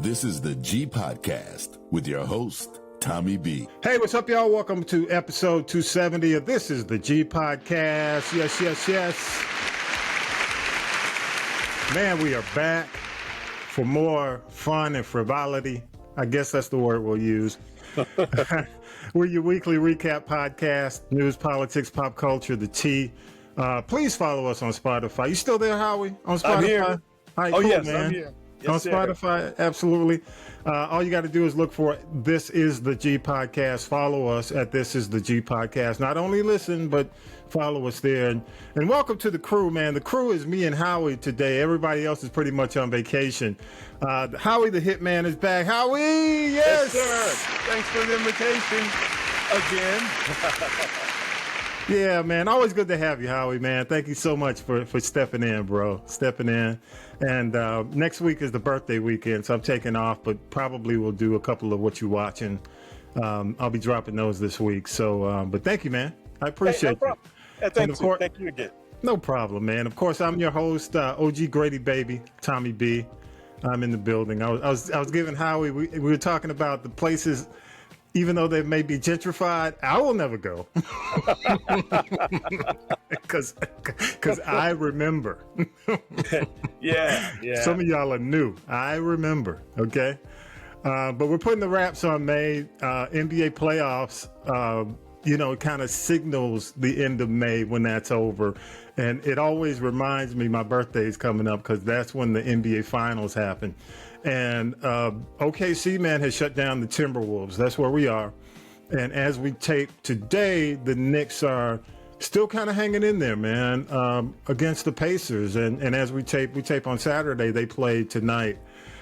This is the G Podcast with your host, Tommy B. Hey, what's up, y'all? Welcome to episode 270 of This is the G Podcast. Yes. Man, we are back for more fun and frivolity. I guess that's the word we'll use. We're your weekly recap podcast, news, politics, pop culture, the T. Please follow us on Spotify. You still there, Howie? On Spotify? I'm here. All right, cool, yes, man. I'm here. Yes, on Spotify, absolutely. All you got to do is look for This is the G Podcast. Follow us at This is the G Podcast. Not only listen, but follow us there. And welcome to the crew, man. The crew is me and Howie today. Everybody else is pretty much on vacation. Howie the Hitman is back. Howie, yes! Yes, sir. Thanks for the invitation again. Yeah, man. Always good to have you, Howie, man. Thank you so much for stepping in, bro. Stepping in. And next week is the birthday weekend, so I'm taking off, but probably we'll do a couple of what you watching. I'll be dropping those this week. So, but thank you, man. I appreciate no you. Thank you again. No problem, man. Of course, I'm your host, OG Grady Baby, Tommy B. I'm in the building. I was giving Howie, we were talking about the places, even though they may be gentrified, I will never go. Because I remember. Yeah. Some of y'all are new. I remember, okay? But we're putting the wraps on May. NBA playoffs, it kind of signals the end of May when that's over. And it always reminds me my birthday is coming up because that's when the NBA finals happen. And OKC, man, has shut down the Timberwolves. That's where we are. And as we tape today, the Knicks are still kind of hanging in there, man, against the Pacers. And as we tape on Saturday, they play tonight.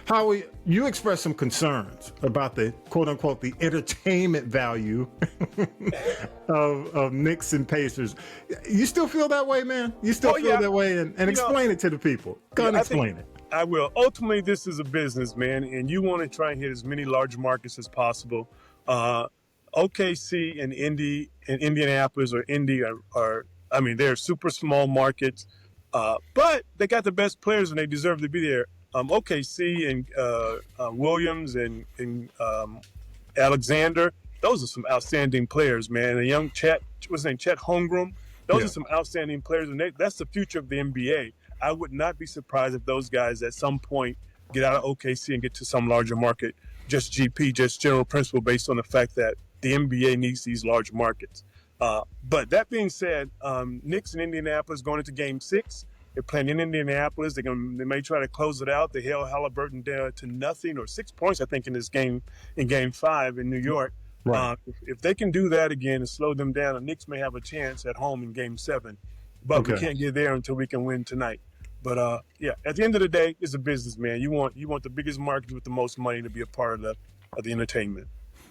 Howie, you expressed some concerns about the quote unquote the entertainment value of Knicks and Pacers. You still feel that way, man? You still feel that way? And explain it to the people. Go and explain it. I will. Ultimately, this is a business, man, and you want to try and hit as many large markets as possible. OKC and Indianapolis or Indy they're super small markets, but they got the best players and they deserve to be there. OKC and Williams and Alexander, those are some outstanding players, man. A young Chet Holmgren, those are some outstanding players, and that's the future of the NBA. I would not be surprised if those guys at some point get out of OKC and get to some larger market, just general principle based on the fact that the NBA needs these large markets. But that being said, Knicks and Indianapolis going into Game 6. They're playing in Indianapolis. They may try to close it out. They held Halliburton down to nothing or 6 points, I think, in this game, in Game 5 in New York. Right. If they can do that again and slow them down, the Knicks may have a chance at home in Game 7. But we can't get there until we can win tonight. But at the end of the day, it's a business, man. You want the biggest market with the most money to be a part of the entertainment.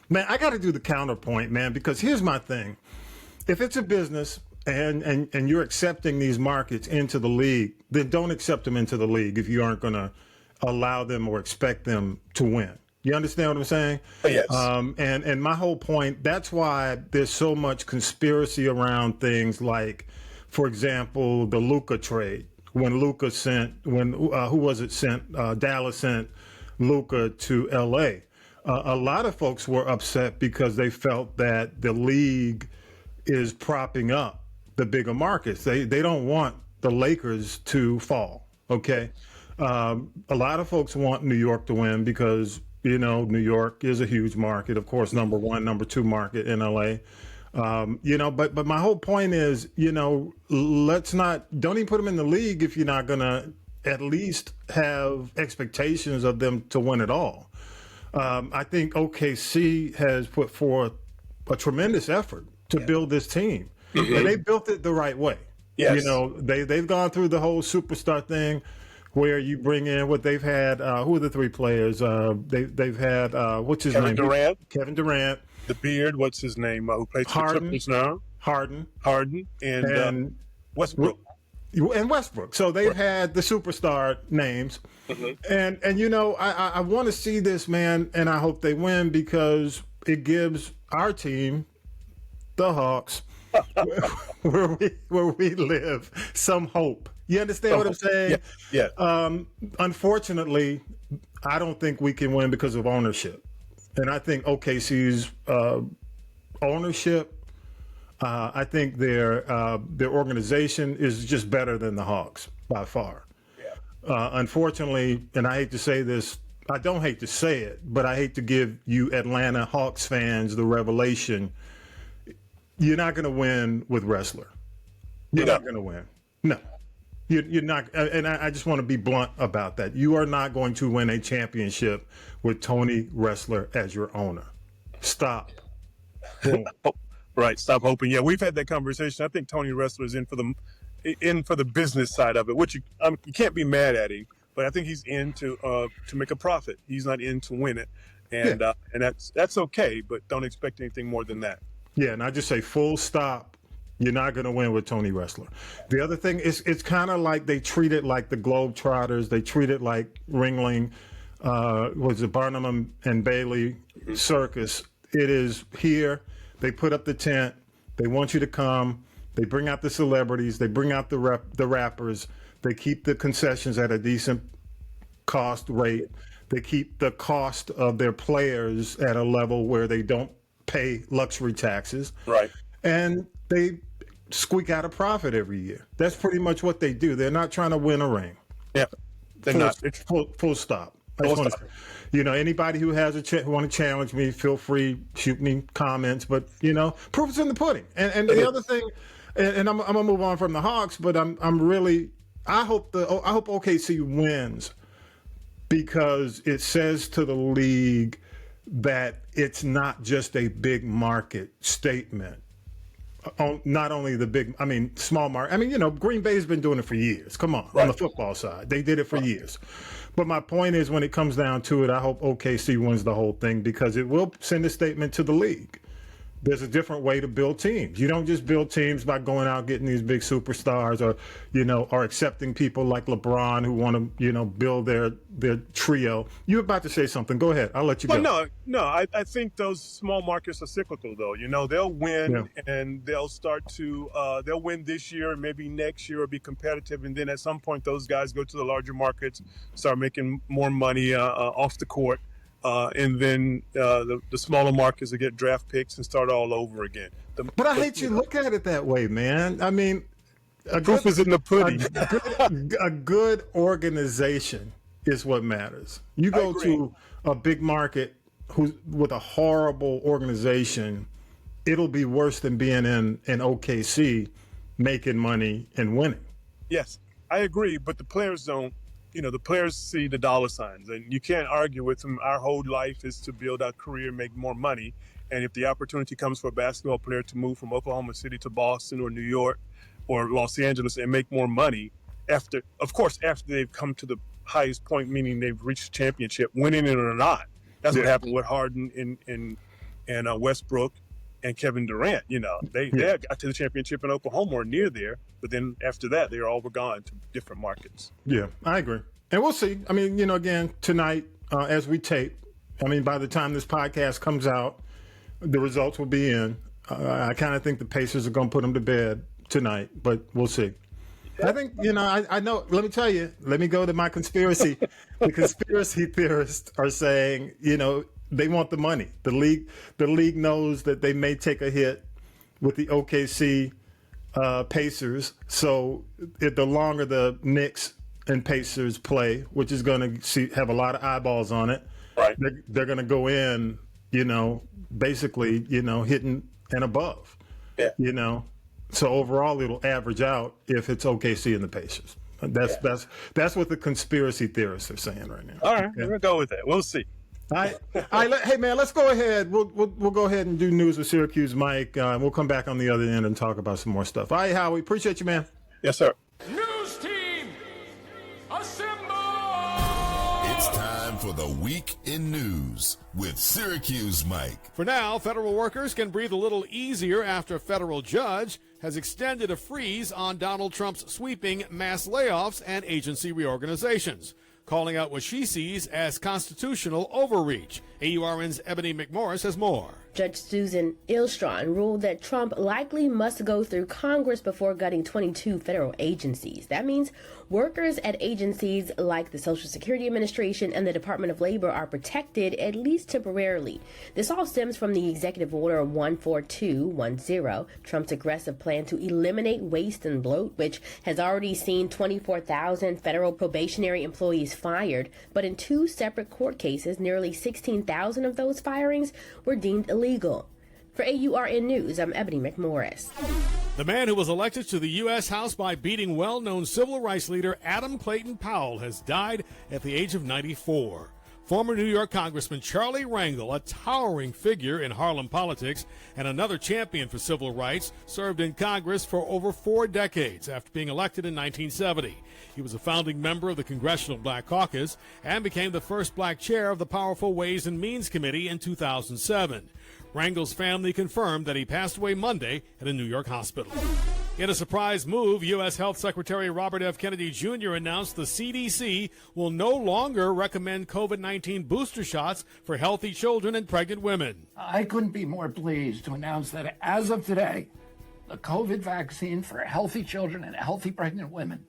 Man, I got to do the counterpoint, man, because here's my thing. If it's a business and you're accepting these markets into the league, then don't accept them into the league if you aren't going to allow them or expect them to win. You understand what I'm saying? Yes. And my whole point, that's why there's so much conspiracy around things like, for example, the Luka trade. When Luka sent Dallas sent Luka to LA. A lot of folks were upset because they felt that the league is propping up the bigger markets. They don't want the Lakers to fall. Okay. A lot of folks want New York to win because, New York is a huge market. Of course, number one, number two market in LA. But my whole point is, don't even put them in the league if you're not going to at least have expectations of them to win it all. I think OKC has put forth a tremendous effort to build this team. Mm-hmm. And they built it the right way. Yes. They've gone through the whole superstar thing where you bring in what they've had. Who are the three players? They've had, what's his name? Kevin Durant. The beard, what's his name? Who plays for the Clippers now? Harden. And Westbrook. And Westbrook. So they've had the superstar names. Mm-hmm. And I want to see this, man, and I hope they win because it gives our team, the Hawks, where we live, some hope. You understand what I'm saying? Yeah. Unfortunately, I don't think we can win because of ownership. And I think OKC's ownership, I think their organization is just better than the Hawks by far. Yeah. Unfortunately, and I hate to say this, I don't hate to say it, but I hate to give you Atlanta Hawks fans the revelation. You're not going to win with Wrestler. You're not going to win. No. You're not, and I just want to be blunt about that. You are not going to win a championship with Tony Wrestler as your owner. Stop. Right, stop hoping. Yeah, we've had that conversation. I think Tony Wrestler is in for the business side of it, which you can't be mad at him. But I think he's in to make a profit. He's not in to win it, and that's okay. But don't expect anything more than that. Yeah, and I just say full stop. You're not going to win with Tony Wrestler. The other thing is, it's kind of like they treat it like the Globetrotters. They treat it like Ringling, was it Barnum and Bailey circus. It is here. They put up the tent. They want you to come. They bring out the celebrities. They bring out the rappers. They keep the concessions at a decent cost rate. They keep the cost of their players at a level where they don't pay luxury taxes. Right. And they squeak out a profit every year. That's pretty much what they do. They're not trying to win a ring. Yeah, they're not. Full stop. Anybody who has who want to challenge me, feel free, shoot me comments. But proof is in the pudding. And the other thing, and I'm gonna move on from the Hawks, but I hope OKC wins because it says to the league that it's not just a big market statement. Not only the big, small market. Green Bay's been doing it for years. Come on, on the football side. They did it for years. But my point is, when it comes down to it, I hope OKC wins the whole thing because it will send a statement to the league. There's a different way to build teams. You don't just build teams by going out getting these big superstars or accepting people like LeBron who want to, build their trio. You're about to say something. Go ahead. I'll let you go. No. I think those small markets are cyclical, though. They'll win and they'll start to they'll win this year, maybe next year, or be competitive. And then at some point, those guys go to the larger markets, start making more money off the court. And then the smaller markets will get draft picks and start all over again. But I hate you look at it that way, man. Proof is in the pudding. A good organization is what matters. You go to a big market with a horrible organization, it'll be worse than being in OKC, making money and winning. Yes, I agree, but the players don't. The players see the dollar signs, and you can't argue with them. Our whole life is to build our career, make more money. And if the opportunity comes for a basketball player to move from Oklahoma City to Boston or New York or Los Angeles and make more money after they've come to the highest point, meaning they've reached a championship, winning it or not. That's what happened with Harden and Westbrook and Kevin Durant. They got to the championship in Oklahoma or near there, but then after that, they all were gone to different markets. Yeah, I agree. And we'll see. Again, tonight, as we tape, by the time this podcast comes out, the results will be in. I kind of think the Pacers are going to put them to bed tonight, but we'll see. I think, I know, let me tell you, let me go to my conspiracy. The conspiracy theorists are saying, they want the money. The league knows that they may take a hit with the OKC Pacers. So the longer the Knicks and Pacers play, which is going to have a lot of eyeballs on it, right? They're going to go in, basically, hitting and above. Yeah. So overall, it'll average out if it's OKC and the Pacers. That's what the conspiracy theorists are saying right now. All right, we're gonna go with that. We'll see. All right. Hey, man, let's go ahead. We'll go ahead and do news with Syracuse Mike. We'll come back on the other end and talk about some more stuff. All right, Howie, appreciate you, man. Yes, sir. News team, assemble! It's time for the Week in News with Syracuse Mike. For now, federal workers can breathe a little easier after a federal judge has extended a freeze on Donald Trump's sweeping mass layoffs and agency reorganizations, calling out what she sees as constitutional overreach. AURN's Ebony McMorris has more. Judge Susan Ilstron ruled that Trump likely must go through Congress before gutting 22 federal agencies. That means workers at agencies like the Social Security Administration and the Department of Labor are protected, at least temporarily. This all stems from the Executive Order 14210, Trump's aggressive plan to eliminate waste and bloat, which has already seen 24,000 federal probationary employees fired. But in two separate court cases, nearly 16,000 of those firings were deemed illegal. For AURN News, I'm Ebony McMorris. The man who was elected to the U.S. House by beating well-known civil rights leader Adam Clayton Powell has died at the age of 94. Former New York Congressman Charlie Rangel, a towering figure in Harlem politics and another champion for civil rights, served in Congress for over 4 decades after being elected in 1970. He was a founding member of the Congressional Black Caucus and became the first black chair of the powerful Ways and Means Committee in 2007. Rangel's family confirmed that he passed away Monday at a New York hospital. In a surprise move, U.S. Health Secretary Robert F. Kennedy Jr. announced the CDC will no longer recommend COVID-19 booster shots for healthy children and pregnant women. I couldn't be more pleased to announce that as of today, the COVID vaccine for healthy children and healthy pregnant women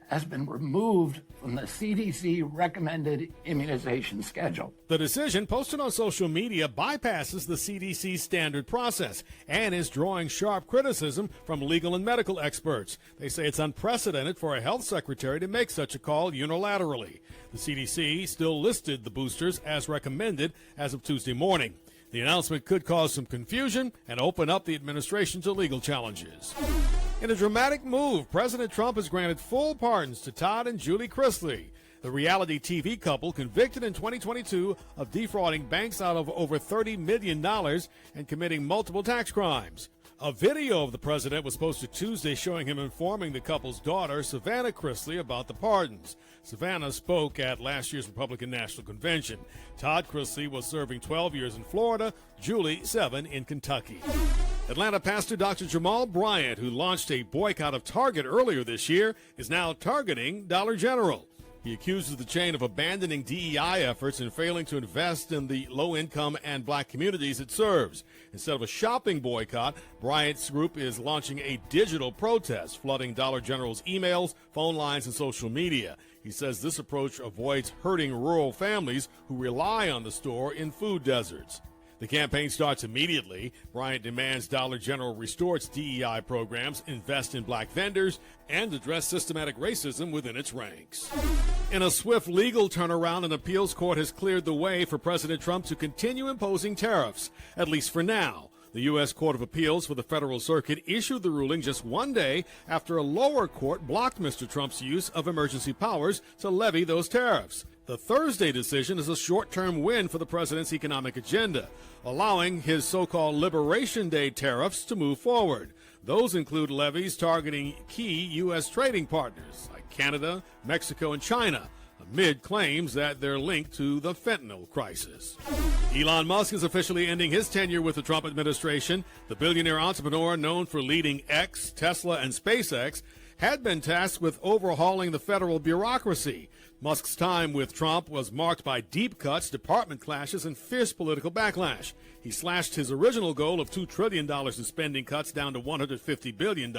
has been removed from the CDC recommended immunization schedule. The decision, posted on social media, bypasses the CDC's standard process and is drawing sharp criticism from legal and medical experts. They say it's unprecedented for a health secretary to make such a call unilaterally. The CDC still listed the boosters as recommended as of Tuesday morning. The announcement could cause some confusion and open up the administration to legal challenges. In a dramatic move, President Trump has granted full pardons to Todd and Julie Chrisley, the reality TV couple convicted in 2022 of defrauding banks out of over $30 million and committing multiple tax crimes. A video of the president was posted Tuesday showing him informing the couple's daughter, Savannah Chrisley, about the pardons. Savannah spoke at last year's Republican National Convention. Todd Chrisley was serving 12 years in Florida, Julie 7 in Kentucky. Atlanta pastor Dr. Jamal Bryant, who launched a boycott of Target earlier this year, is now targeting Dollar General. He accuses the chain of abandoning DEI efforts and failing to invest in the low-income and black communities it serves. Instead of a shopping boycott, Bryant's group is launching a digital protest, flooding Dollar General's emails, phone lines, and social media. He says this approach avoids hurting rural families who rely on the store in food deserts. The campaign starts immediately. Bryant demands Dollar General restore its DEI programs, invest in black vendors, and address systematic racism within its ranks. In a swift legal turnaround, an appeals court has cleared the way for President Trump to continue imposing tariffs, at least for now. The U.S. Court of Appeals for the Federal Circuit issued the ruling just one day after a lower court blocked Mr. Trump's use of emergency powers to levy those tariffs. The Thursday decision is a short-term win for the president's economic agenda, allowing his so-called Liberation Day tariffs to move forward. Those include levies targeting key U.S. trading partners like Canada, Mexico, and China, amid claims that they're linked to the fentanyl crisis. Elon Musk is officially ending his tenure with the Trump administration. The billionaire entrepreneur, known for leading X, Tesla, and SpaceX, had been tasked with overhauling the federal bureaucracy. Musk's time with Trump was marked by deep cuts, department clashes, and fierce political backlash. He slashed his original goal of $2 trillion in spending cuts down to $150 billion,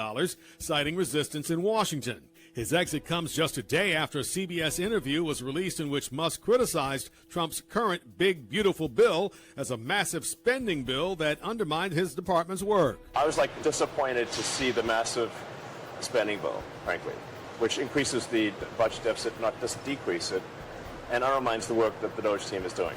citing resistance in Washington. His exit comes just a day after a CBS interview was released in which Musk criticized Trump's current big, beautiful bill as a massive spending bill that undermined his department's work. I was disappointed to see the massive spending bill, frankly, which increases the budget deficit, not just decrease it, and undermines the work that the Doge team is doing.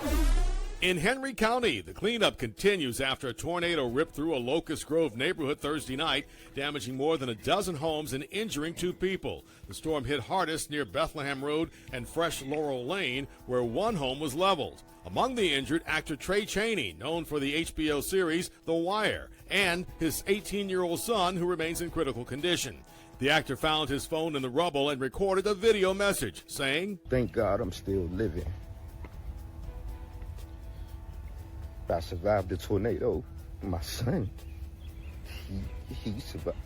In Henry County, the cleanup continues after a tornado ripped through a Locust Grove neighborhood Thursday night, damaging more than a dozen homes and injuring 2 people. The storm hit hardest near Bethlehem Road and Fresh Laurel Lane, where one home was leveled. Among the injured, actor Trey Chaney, known for the HBO series The Wire, and his 18-year-old son, who remains in critical condition. The actor found his phone in the rubble and recorded a video message saying, "Thank God I'm still living. I survived the tornado. My son, he survived.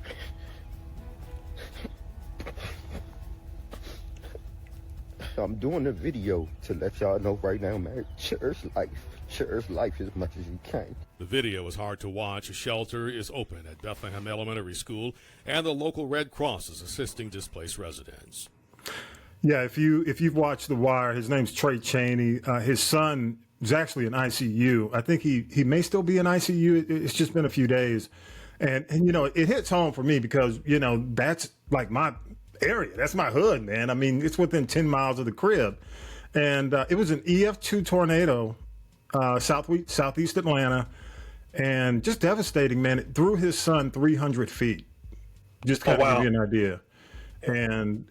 I'm doing a video to let y'all know right now, man. Cherish life. Cherish life as much as you can. The video is hard to watch. A shelter is open at Bethlehem Elementary School, and the local Red Cross is assisting displaced residents. Yeah, if you've watched The Wire, his name's Trey Chaney. His son is actually in ICU. I think he may still be in ICU. It's just been a few days. And you know, it hits home for me because, you know, that's like my area. That's my hood, man. I mean, it's within 10 miles of the crib. And it was an EF2 tornado, southeast Atlanta, and just devastating, man. It threw his son 300 feet. Just kind of give you an idea. And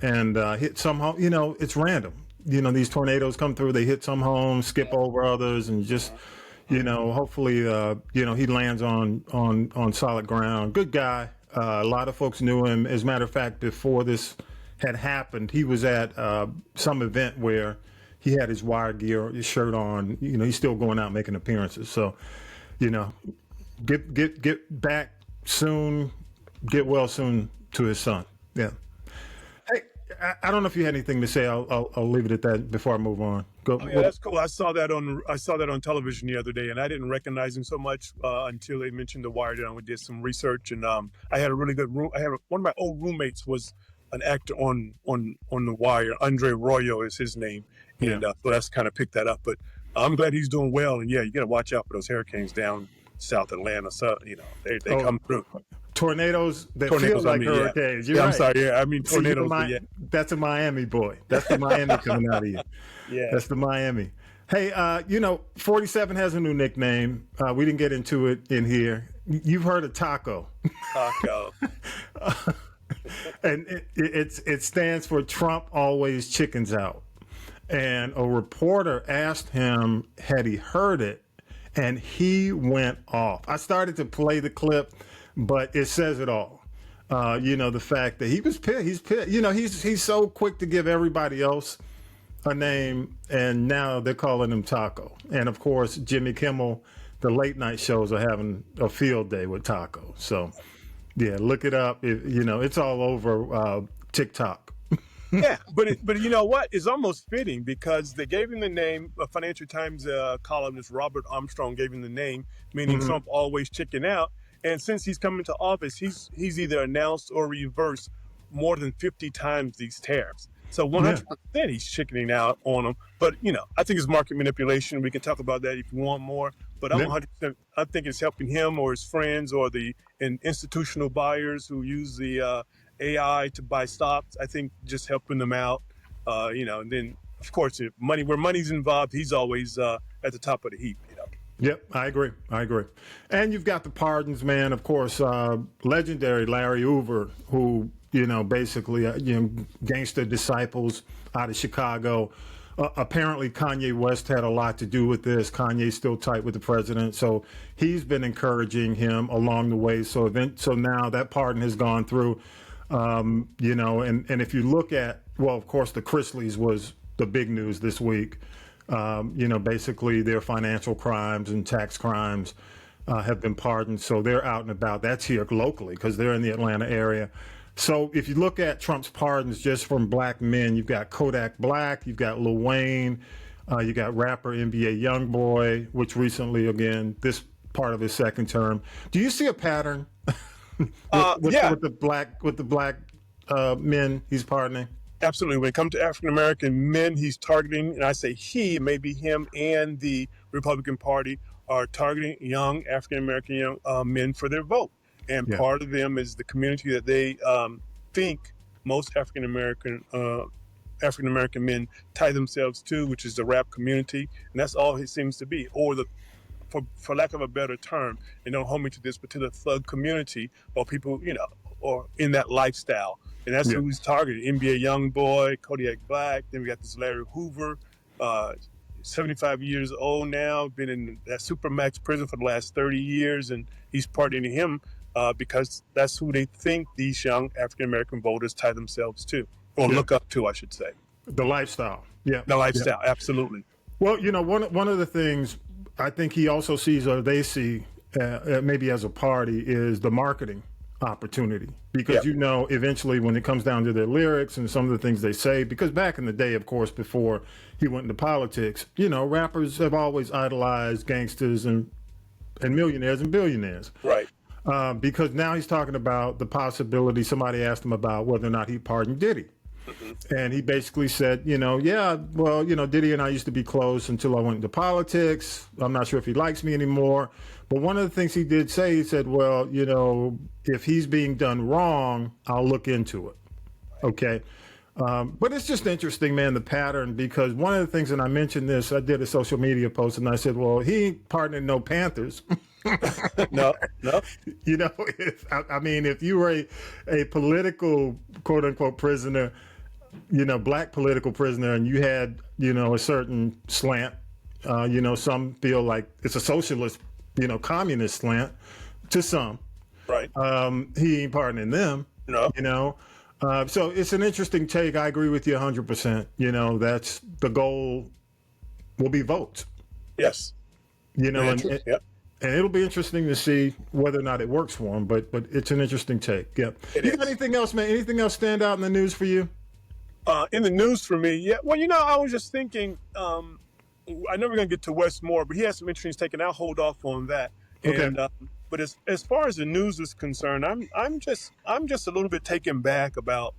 hit some home. You know, it's random. You know, these tornadoes come through, they hit some homes, skip over others, and just, you know, hopefully, you know, he lands on solid ground. Good guy. A lot of folks knew him. As a matter of fact, before this had happened, he was at some event where he had his wire gear, his shirt on. You know, he's still going out making appearances. So, you know, get back soon, get well soon to his son. Yeah. Hey, I don't know if you had anything to say. I'll leave it at that before I move on. Go. Oh, yeah, that's cool. I saw that on television the other day, and I didn't recognize him so much until they mentioned The Wire. And we did some research, and I had a really good room. One of my old roommates was an actor on The Wire. Andre Royo is his name, and so that's kind of picked that up. But I'm glad he's doing well. And yeah, you got to watch out for those hurricanes down South Atlanta. So you know they come through. Tornadoes that feel like hurricanes. Yeah, right. I'm sorry. Yeah, I mean tornadoes. That's a Miami boy. That's the Miami coming out of you. Yeah, that's the Miami. Hey, you know, 47 has a new nickname. We didn't get into it in here. You've heard of Taco. Taco. And it stands for Trump always chickens out. And a reporter asked him, had he heard it? And he went off. I started to play the clip, but it says it all. You know, the fact that he was pissed. He's pissed. You know, he's so quick to give everybody else a name, and now they're calling him Taco. And of course, Jimmy Kimmel, the late night shows are having a field day with Taco. So, yeah, look it up. You know, it's all over TikTok. Yeah, but you know what? It's almost fitting because they gave him the name. A Financial Times columnist Robert Armstrong gave him the name, meaning Trump always chicken out. And since he's come into office, he's either announced or reversed more than 50 times these tariffs. So 100% he's chickening out on them. But, you know, I think it's market manipulation. We can talk about that if you want more. But I'm 100%. I think it's helping him or his friends or the institutional buyers who use the AI to buy stocks. I think just helping them out, you know, and then, of course, if where money's involved, he's always at the top of the heap, you know. Yep, I agree. And you've got the pardons, man. Of course, legendary Larry Hoover, who, you know, basically, you know, gangster disciples out of Chicago. Apparently, Kanye West had a lot to do with this. Kanye's still tight with the president, so he's been encouraging him along the way. So now that pardon has gone through. You know, and if you look at, well, of course, the Chrisleys was the big news this week. You know, basically their financial crimes and tax crimes have been pardoned. So they're out and about. That's here locally because they're in the Atlanta area. So if you look at Trump's pardons just from black men, you've got Kodak Black, you've got Lil Wayne, you got rapper NBA Youngboy, which recently, again, this part of his second term. Do you see a pattern with the black men he's pardoning? Absolutely. When it comes to African-American men, he's targeting, and I say he, maybe him and the Republican Party are targeting young African-American men for their vote. And part of them is the community that they think most African-American men tie themselves to, which is the rap community. And that's all it seems to be. Or for lack of a better term, they don't hold me to this particular thug community or people, you know, or in that lifestyle. And that's who he's targeting. NBA Youngboy, Kodak Black. Then we got this Larry Hoover, 75 years old now, been in that Supermax prison for the last 30 years. And he's pardoning him because that's who they think these young African-American voters tie themselves to, or look up to, I should say. The lifestyle. Yeah. The lifestyle, absolutely. Well, you know, one of the things I think he also sees, or they see, maybe as a party, is the marketing opportunity because eventually when it comes down to their lyrics and some of the things they say, because back in the day, of course, before he went into politics, rappers have always idolized gangsters and millionaires and billionaires. Right. Because now he's talking about the possibility, somebody asked him about whether or not he pardoned Diddy. And he basically said, Diddy and I used to be close until I went into politics. I'm not sure if he likes me anymore. But one of the things he did say, he said, well, if he's being done wrong, I'll look into it. Okay. But it's just interesting, man, the pattern, because one of the things, and I mentioned this, I did a social media post and I said, well, he ain't pardoning no Panthers. No. If you were a political, quote unquote, prisoner, black political prisoner, and you had, a certain slant, some feel like it's a socialist, communist slant to some. Right. He ain't pardoning them. No. So it's an interesting take. I agree with you 100%. That's the goal will be votes. Yes. And it'll be interesting to see whether or not it works for him, but it's an interesting take. Yep. You got anything else, man? Anything else stand out in the news for you? In the news for me, yeah. Well, I was just thinking, I know we're going to get to Wes Moore, but he has some interesting taken. I'll hold off on that. Okay. And, but as far as the news is concerned, I'm just a little bit taken back about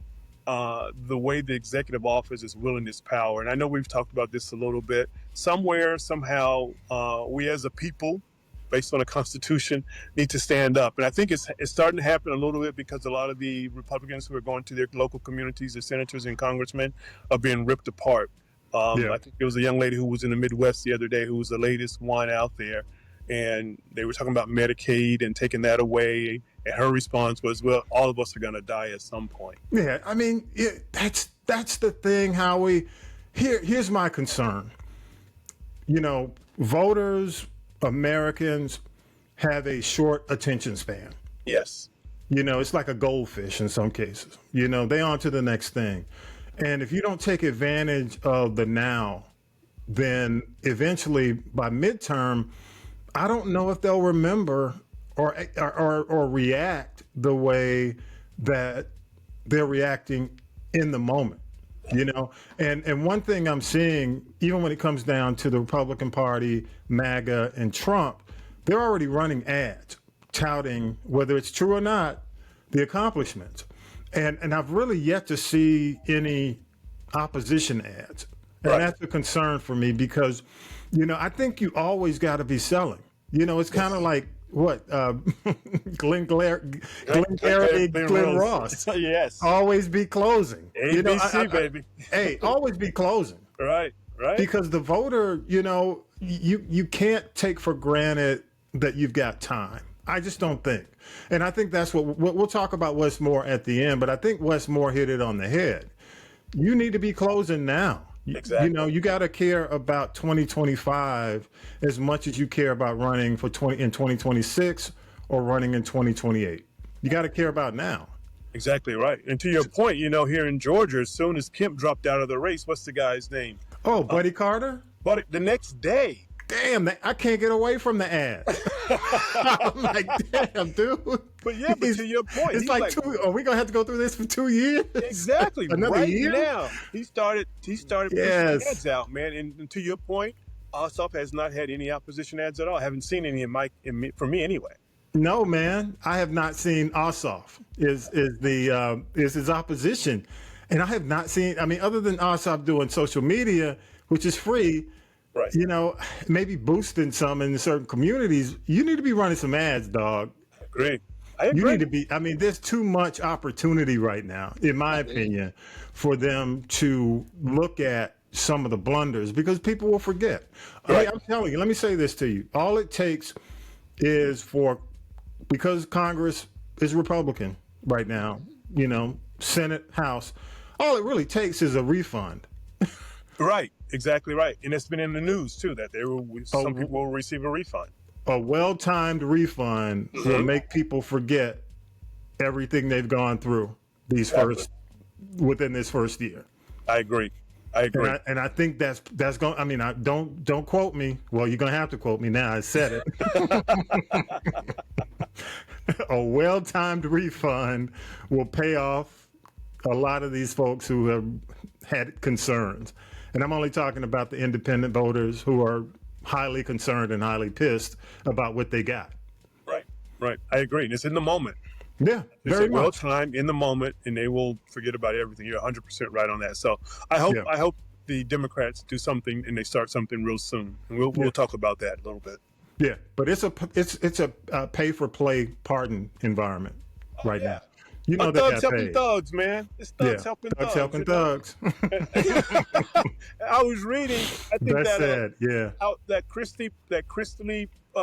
the way the executive office is wielding its power. And I know we've talked about this a little bit. Somewhere, somehow, we as a people, based on the Constitution, need to stand up. And I think it's starting to happen a little bit because a lot of the Republicans who are going to their local communities, the senators and congressmen, are being ripped apart. I think there was a young lady who was in the Midwest the other day who was the latest one out there. And they were talking about Medicaid and taking that away. And her response was, well, all of us are going to die at some point. Yeah, that's the thing, Howie. Here's my concern. Voters, Americans have a short attention span. Yes. It's like a goldfish in some cases. They on to the next thing. And if you don't take advantage of the now, then eventually by midterm, I don't know if they'll remember or react the way that they're reacting in the moment. And one thing I'm seeing, even when it comes down to the Republican Party, MAGA, and Trump, they're already running ads touting, whether it's true or not, the accomplishments. And I've really yet to see any opposition ads. And that's a concern for me because, I think you always got to be selling. It's kind of like, what, Glenn Ross. Yes. Always be closing. ABC, baby. Hey, always be closing. Right. Because the voter, you can't take for granted that you've got time. I just don't think. And I think that's what we'll talk about Wes Moore at the end, but I think Wes Moore hit it on the head. You need to be closing now. Exactly. You got to care about 2025 as much as you care about running in 2026 or running in 2028. You got to care about now. Exactly right. And to your point, here in Georgia, as soon as Kemp dropped out of the race, what's the guy's name? Oh, Buddy Carter? But the next day. Damn, I can't get away from the ad. I'm like, damn, dude. But to your point, it's like are we gonna have to go through this for 2 years? Exactly. Another year now. He started pushing ads out, man. And to your point, Ossoff has not had any opposition ads at all. I haven't seen any for me anyway. No, man, I have not seen Ossoff. Is his opposition, and I have not seen. I mean, other than Ossoff doing social media, which is free. Right. Maybe boosting some in certain communities. You need to be running some ads, dog. I agree. You need to be. I mean, there's too much opportunity right now, in my opinion, for them to look at some of the blunders because people will forget. Right. I'm telling you, let me say this to you. All it takes is because Congress is Republican right now, Senate, House, all it really takes is a refund. Right. Exactly right. And it's been in the news, too, that some people will receive a refund. A well-timed refund will make people forget everything they've gone through within this first year. I agree. And I think that's going. I mean, don't quote me. Well, you're gonna have to quote me now. I said it. a well-timed refund will pay off a lot of these folks who have had concerns. And I'm only talking about the independent voters who are highly concerned and highly pissed about what they got. Right. I agree. And it's in the moment. Yeah, It's very well much. timed in the moment, and they will forget about everything. You're 100% right on that. So I hope the Democrats do something and they start something real soon. And we'll talk about that a little bit. Yeah, but it's a pay for play pardon environment right now. You know, they thugs got helping paid. thugs, man. It's thugs helping thugs. Helping you know? thugs. I was reading. I think That's that sad. Yeah. that Christie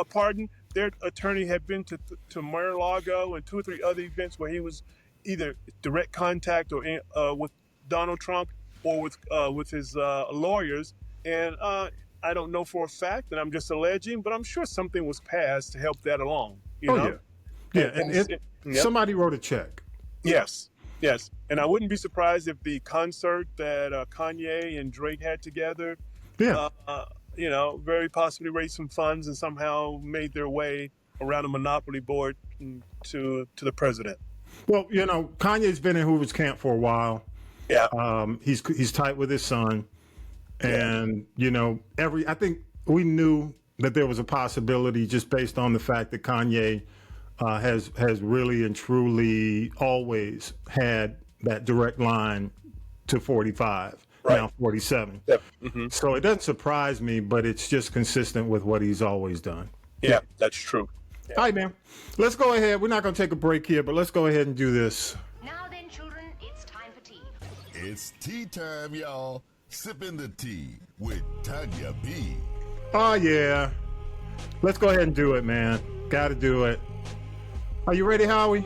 pardon. Their attorney had been to Mar-a-Lago and 2 or 3 other events where he was either direct contact or with Donald Trump or with his lawyers. And I don't know for a fact, and I'm just alleging, but I'm sure something was passed to help that along. You know? Yeah. And somebody wrote a check. Yes. And I wouldn't be surprised if the concert that Kanye and Drake had together, very possibly raised some funds and somehow made their way around a monopoly board to the president. Well, Kanye's been in Hoover's camp for a while. Yeah. He's tight with his son. And, I think we knew that there was a possibility just based on the fact that Kanye has really and truly always had that direct line to 45, now 47. Yep. Mm-hmm. So it doesn't surprise me, but it's just consistent with what he's always done. Yeah, that's true. Yeah. All right, man. Let's go ahead. We're not going to take a break here, but let's go ahead and do this. Now then, children, it's time for tea. It's tea time, y'all. Sipping the tea with Tanya B. Oh, yeah. Let's go ahead and do it, man. Got to do it. Are you ready, Howie?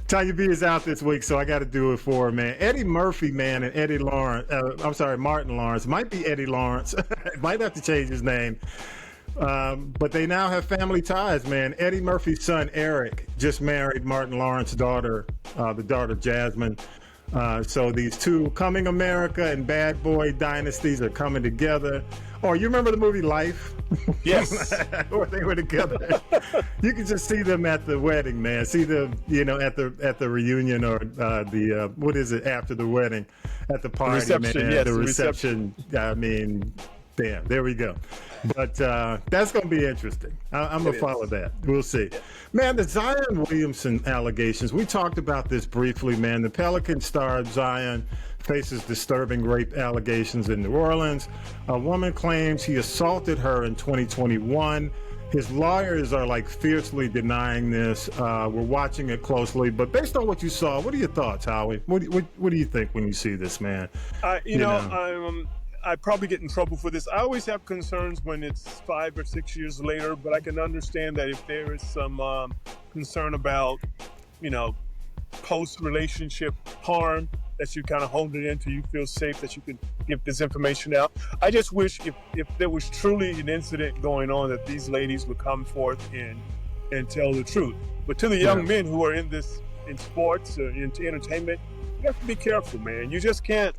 Tanya B is out this week, so I got to do it for her, man. Eddie Murphy, man, and Martin Lawrence. Might be Eddie Lawrence. Might have to change his name. But they now have family ties, man. Eddie Murphy's son, Eric, just married Martin Lawrence's daughter, the daughter Jasmine. So these two coming America and Bad Boy dynasties are coming together. Oh, you remember the movie Life? Yes. Where they were together. You can just see them at the wedding, man. See them, at the reunion or what is it, after the wedding, at the party, reception, man. yes, The the reception. I mean, damn, there we go. But that's going to be interesting. I'm going to follow that. We'll see. Yeah. Man, the Zion Williamson allegations, we talked about this briefly, man. The Pelican star Zion faces disturbing rape allegations in New Orleans. A woman claims he assaulted her in 2021. His lawyers are fiercely denying this. We're watching it closely. But based on what you saw, what are your thoughts, Howie? What do you think when you see this, man? I probably get in trouble for this. I always have concerns when it's 5 or 6 years later, but I can understand that if there is some concern about, post-relationship harm, that you kind of hold it in until you feel safe that you can give this information out. I just wish if there was truly an incident going on that these ladies would come forth and tell the truth. But to the young men who are in sports or into entertainment, you have to be careful, man. You just can't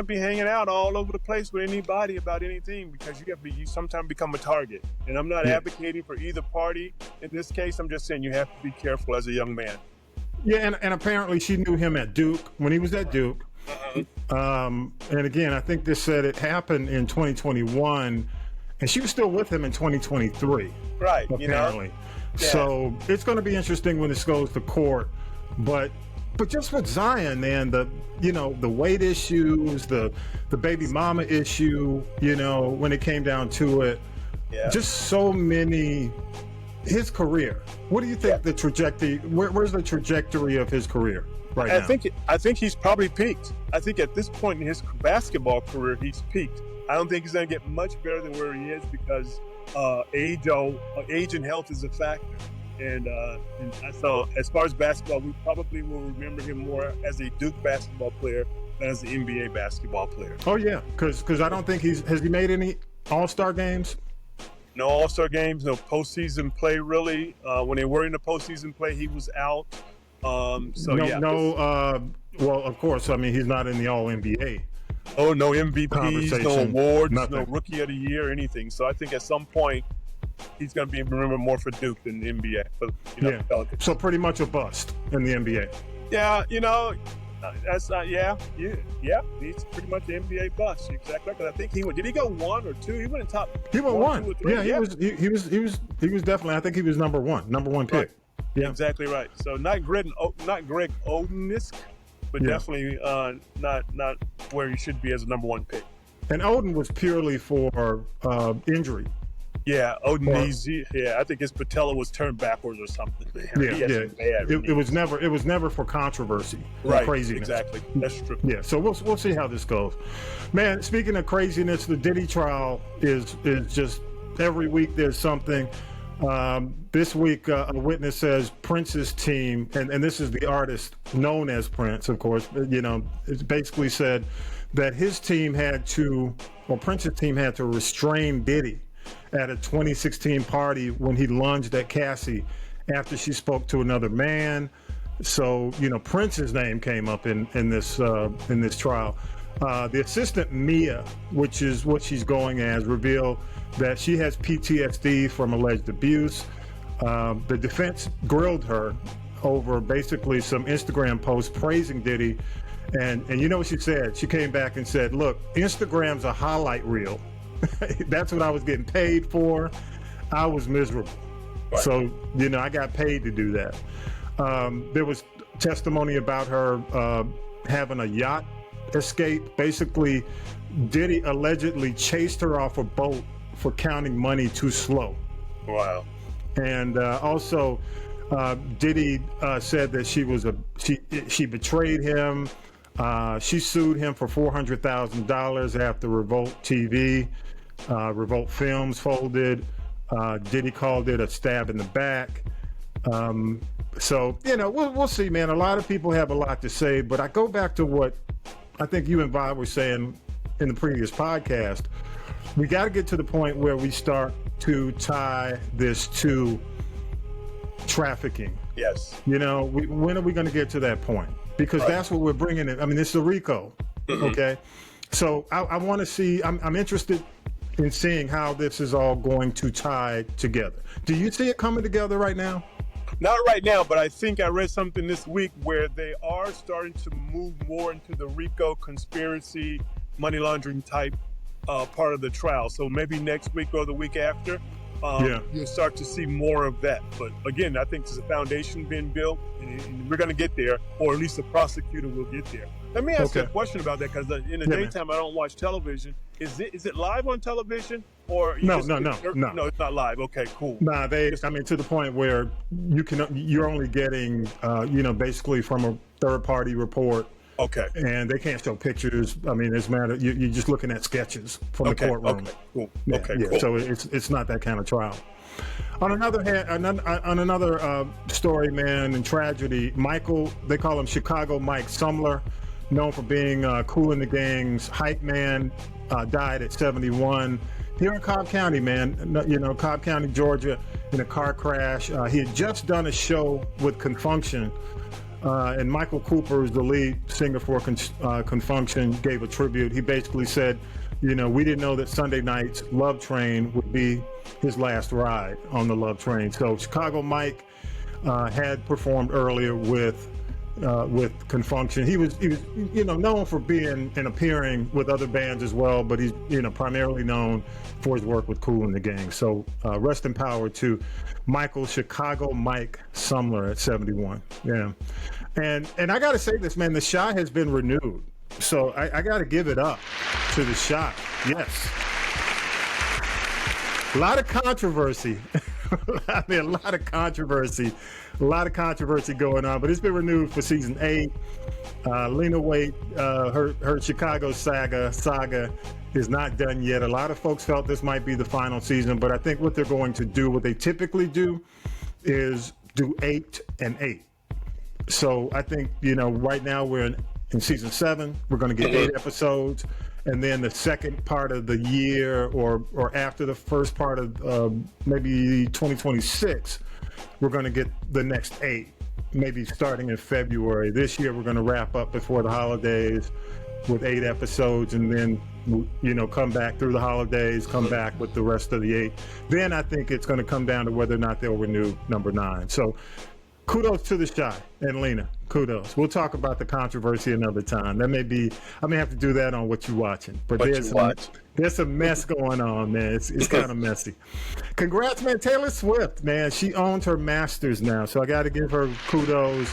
be hanging out all over the place with anybody about anything because you sometimes become a target. And I'm not advocating for either party. In this case, I'm just saying you have to be careful as a young man. Yeah, and apparently she knew him at Duke, when he was at Duke. And again, I think this said it happened in 2021, and she was still with him in 2023. Right, apparently. Yeah. So it's going to be interesting when this goes to court. But just with Zion, man, the weight issues, the baby mama issue, when it came down to it, just so many. His career. What do you think the trajectory? Where's the trajectory of his career right now? I think he's probably peaked. I think at this point in his basketball career, he's peaked. I don't think he's going to get much better than where he is because age and health is a factor. And so as far as basketball, we probably will remember him more as a Duke basketball player than as an NBA basketball player. Oh yeah, because I don't think has he made any All-Star games? No All-Star games, no postseason play really. When they were in the postseason play, he was out. Well, of course, I mean, he's not in the All-NBA Oh, no MVPs, no awards, nothing. no Rookie of the Year, anything. So I think at some point he's going to be remembered more for Duke than the NBA. Pelicans. So pretty much a bust in the NBA. Yeah, that's he's pretty much an NBA bust. You're exactly right. 'Cause I think did he go 1 or 2? He went in top. He went 1. 2 or 3. Yeah, he was definitely. I think he was number one pick. Right. Yeah, exactly right. So not Greg Oden-esque, but definitely not where he should be as a number 1 pick. And Oden was purely for injury. Yeah, Oden I think his patella was turned backwards or something. It was never for controversy or right, craziness. Exactly, that's true. Yeah, so we'll see how this goes. Man, speaking of craziness, the Diddy trial is just every week there's something. This week, a witness says Prince's team, and this is the artist known as Prince, of course. It basically said that Prince's team had to restrain Diddy at a 2016 party when he lunged at Cassie after she spoke to another man. So, Prince's name came up in this trial. The assistant Mia, which is what she's going as, revealed that she has PTSD from alleged abuse. The defense grilled her over basically some Instagram posts praising Diddy. And you know what she said? She came back and said, look, Instagram's a highlight reel. That's what I was getting paid for. I was miserable. Right. So, I got paid to do that. There was testimony about her having a yacht escape. Basically, Diddy allegedly chased her off a boat for counting money too slow. Wow. And also, Diddy said that she betrayed him. She sued him for $400,000 after Revolt TV. Revolt Films folded. Diddy called it a stab in the back. So, we'll see, man. A lot of people have a lot to say, but I go back to what I think you and Vi were saying in the previous podcast. We got to get to the point where we start to tie this to trafficking. Yes. When are we going to get to that point? Because that's what we're bringing in. I mean, it's a RICO, okay? So I want to see, I'm interested in seeing how this is all going to tie together. Do you see it coming together right now? Not right now, but I think I read something this week where they are starting to move more into the RICO conspiracy, money laundering type part of the trial. So maybe next week or the week after, you'll start to see more of that. But again, I think there's a foundation being built, and we're going to get there, or at least the prosecutor will get there. Let me ask you a question about that, because in the daytime, I don't watch television. Is it live on television, or no, it's not live? Okay, cool. Nah, to the point where you're only getting, basically from a third-party report. Okay. And they can't show pictures. I mean, it's matter. You're just looking at sketches from the courtroom. Okay. Cool. Cool. So it's not that kind of trial. On another hand, on another story, man, and tragedy, they call him Chicago Mike Sumler, known for being Kool in the Gang's hype man, died at 71. Here in Cobb County, man, Cobb County, Georgia, in a car crash. He had just done a show with Confunction. And Michael Cooper, is the lead singer for Confunction, gave a tribute. He basically said, we didn't know that Sunday night's Love Train would be his last ride on the Love Train. So Chicago Mike had performed earlier with Confunction. He was known for being and appearing with other bands as well, but he's primarily known for his work with Kool and the Gang. So rest in power to Michael Chicago Mike Sumler at 71. Yeah, and I got to say this, man. The Chi has been renewed, so I got to give it up to the Chi. Yes, a lot of controversy. I mean, a lot of controversy going on, but it's been renewed for season 8. Lena Waithe, her Chicago saga is not done yet. A lot of folks felt this might be the final season, but I think what they're going to do, what they typically do, is do 8 and 8. So I think, right now we're in season 7. We're going to get 8 episodes. And then the second part of the year, or after the first part of maybe 2026, we're going to get the next 8, maybe starting in February. This year, we're going to wrap up before the holidays. with 8 episodes, and then, you know, come back through the holidays, come back with the rest of the 8. Then I think it's going to come down to whether or not they'll renew number 9. So kudos to the Shy and Lena. Kudos. We'll talk about the controversy another time. That may be, I may have to do that on What You Watching. But there's some mess going on, man. It's kind of messy. Congrats, man. Taylor Swift, man. She owns her masters now, so I got to give her kudos.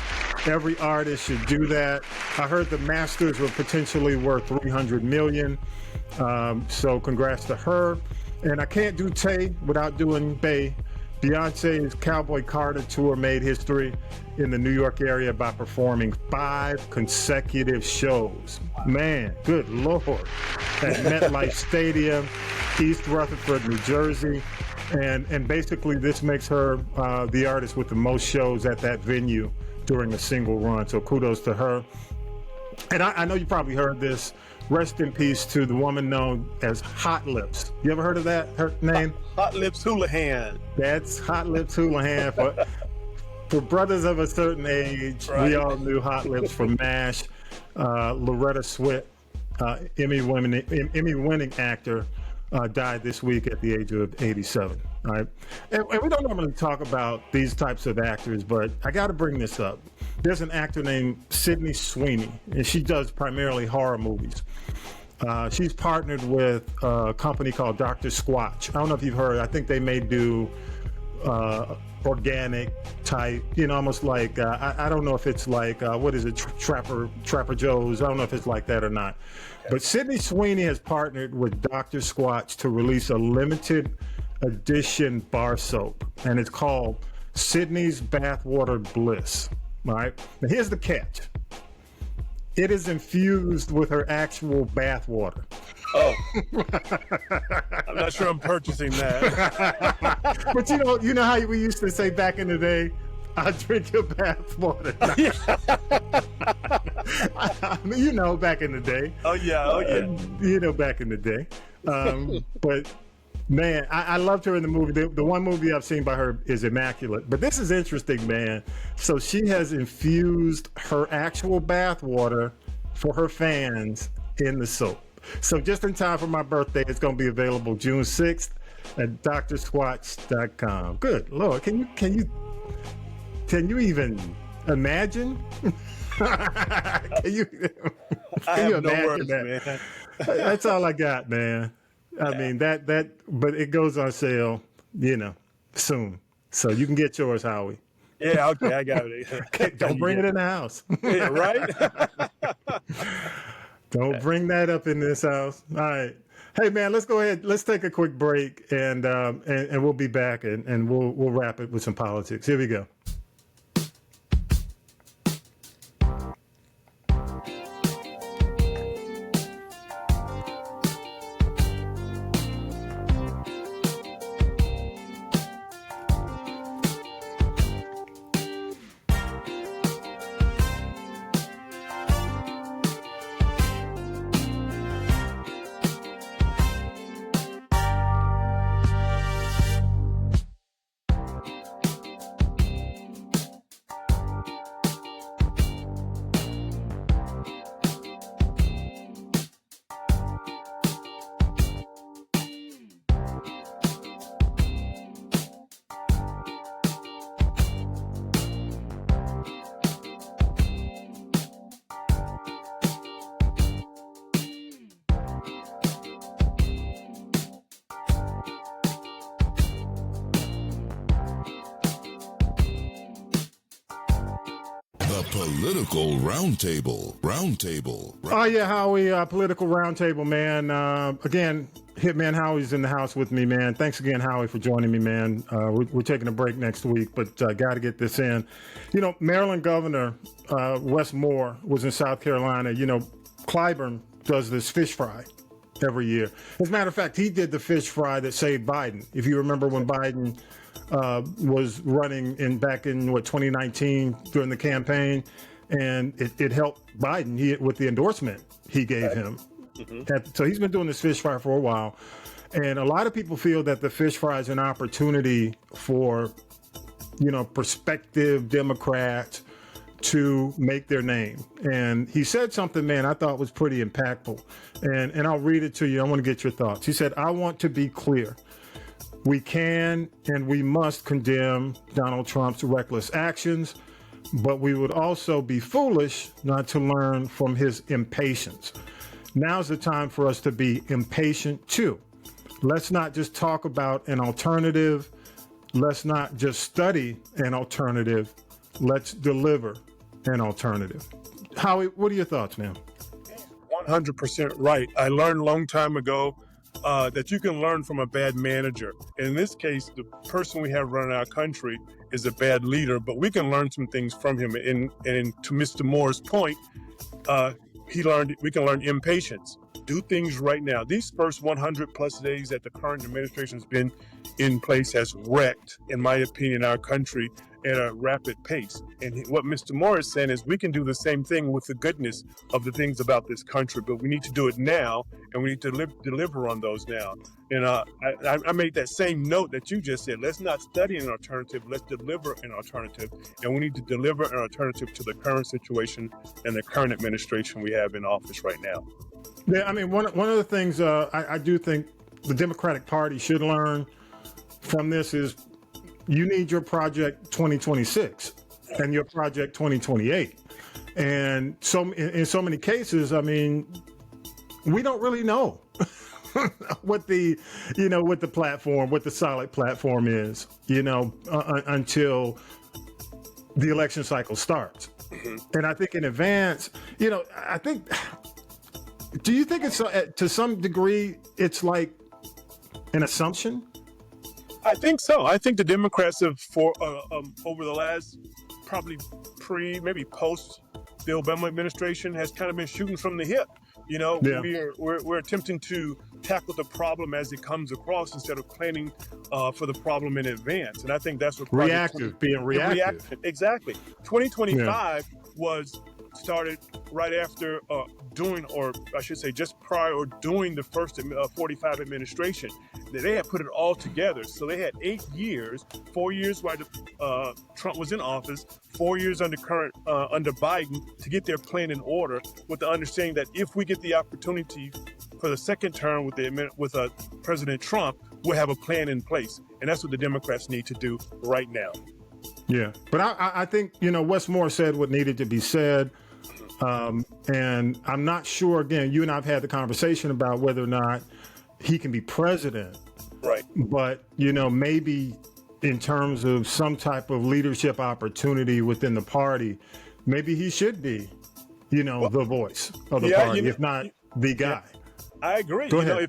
Every artist should do that. I heard the masters were potentially worth $300 million. So congrats to her. And I can't do Tay without doing Bay. Beyonce's Cowboy Carter tour made history in the New York area by performing 5 consecutive shows. Man, good Lord. At MetLife Stadium, East Rutherford, New Jersey. And basically this makes her the artist with the most shows at that venue during a single run. So kudos to her. And I know you probably heard this. Rest in peace to the woman known as Hot Lips. You ever heard of that, her name? Hot Lips Houlihan. That's Hot Lips Houlihan. For brothers of a certain age, we all knew Hot Lips from MASH. Loretta Swit, Emmy-winning actor, died this week at the age of 87. All right, and we don't normally talk about these types of actors, but I got to bring this up. There's an actor named Sydney Sweeney, and she does primarily horror movies. She's partnered with a company called Dr. Squatch. I don't know if you've heard. I think they may do organic type, you know, almost like I don't know if it's like what is it, Trapper Joe's. I don't know if it's like that or not. But Sydney Sweeney has partnered with Dr. Squatch to release a limited edition bar soap, and it's called Sydney's Bathwater Bliss. All right. Now here's the catch. It is infused with her actual bath water. Oh, I'm not sure I'm purchasing that. But you know how we used to say back in the day, I drink your bath water. I mean, you know, back in the day. Oh yeah. You know, back in the day. But man, I loved her in the movie. The one movie I've seen by her is Immaculate. But this is interesting, man. So she has infused her actual bath water for her fans in the soap. So just in time for my birthday, it's going to be available June 6th at drsquatch.com. Good Lord, can you even imagine? Can you have imagine no words, that? man. That's all I got, man. I mean that, but it goes on sale, you know, soon. So you can get yours, Howie. Yeah, okay, I got it. Okay, don't bring it in the house. Yeah, right? Don't bring that up in this house. All right. Hey, man, let's go ahead. Let's take a quick break, and we'll be back, and we'll wrap it with some politics. Here we go. Political Roundtable. Oh, yeah, Howie, Political Roundtable, man. Again, Hitman Howie's in the house with me, man. Thanks again, Howie, for joining me, man. We're taking a break next week, but got to get this in. You know, Maryland Governor Wes Moore was in South Carolina. You know, Clyburn does this fish fry every year. As a matter of fact, he did the fish fry that saved Biden. If you remember when Biden was running back in 2019 during the campaign, and it helped Biden with the endorsement he gave him. Mm-hmm. So he's been doing this fish fry for a while, and a lot of people feel that the fish fry is an opportunity for, you know, prospective Democrats to make their name. And he said something, man, I thought was pretty impactful. And I'll read it to you. I want to get your thoughts. He said, I want to be clear. We can and we must condemn Donald Trump's reckless actions, but we would also be foolish not to learn from his impatience. Now's the time for us to be impatient too. Let's not just talk about an alternative. Let's not just study an alternative. Let's deliver an alternative. Howie, what are your thoughts, man? 100% right. I learned a long time ago that you can learn from a bad manager. In this case, the person we have running our country is a bad leader, but we can learn some things from him. And to Mr. Moore's point, we can learn impatience. Do things right now. These first 100 plus days that the current administration has been in place has wrecked, in my opinion, our country at a rapid pace. And what Mr. Moore is saying is we can do the same thing with the goodness of the things about this country, but we need to do it now, and we need to deliver on those now. And I made that same note that you just said. Let's not study an alternative. Let's deliver an alternative. And we need to deliver an alternative to the current situation and the current administration we have in office right now. Yeah, I mean, one of the things I do think the Democratic Party should learn from this is you need your Project 2026 and your Project 2028. And so in so many cases, I mean, we don't really know what the platform, what the solid platform is, until the election cycle starts. And I think in advance, do you think it's to some degree it's like an assumption? I think so. I think the Democrats have, over the last probably maybe post the Obama administration, has kind of been shooting from the hip. We're attempting to tackle the problem as it comes across instead of planning for the problem in advance. And I think that's what being reactive. Exactly. 2025 was started right after just prior or during the first 45 administration. They had put it all together. So they had 8 years, 4 years while Trump was in office, 4 years under Biden to get their plan in order, with the understanding that if we get the opportunity for the second term with President Trump, we'll have a plan in place. And that's what the Democrats need to do right now. Yeah. But I think, Wes Moore said what needed to be said. And I'm not sure, again, you and I have had the conversation about whether or not he can be president. Right. But, maybe in terms of some type of leadership opportunity within the party, maybe he should be, the voice of the party, if not the guy. Yeah, I agree. Go ahead.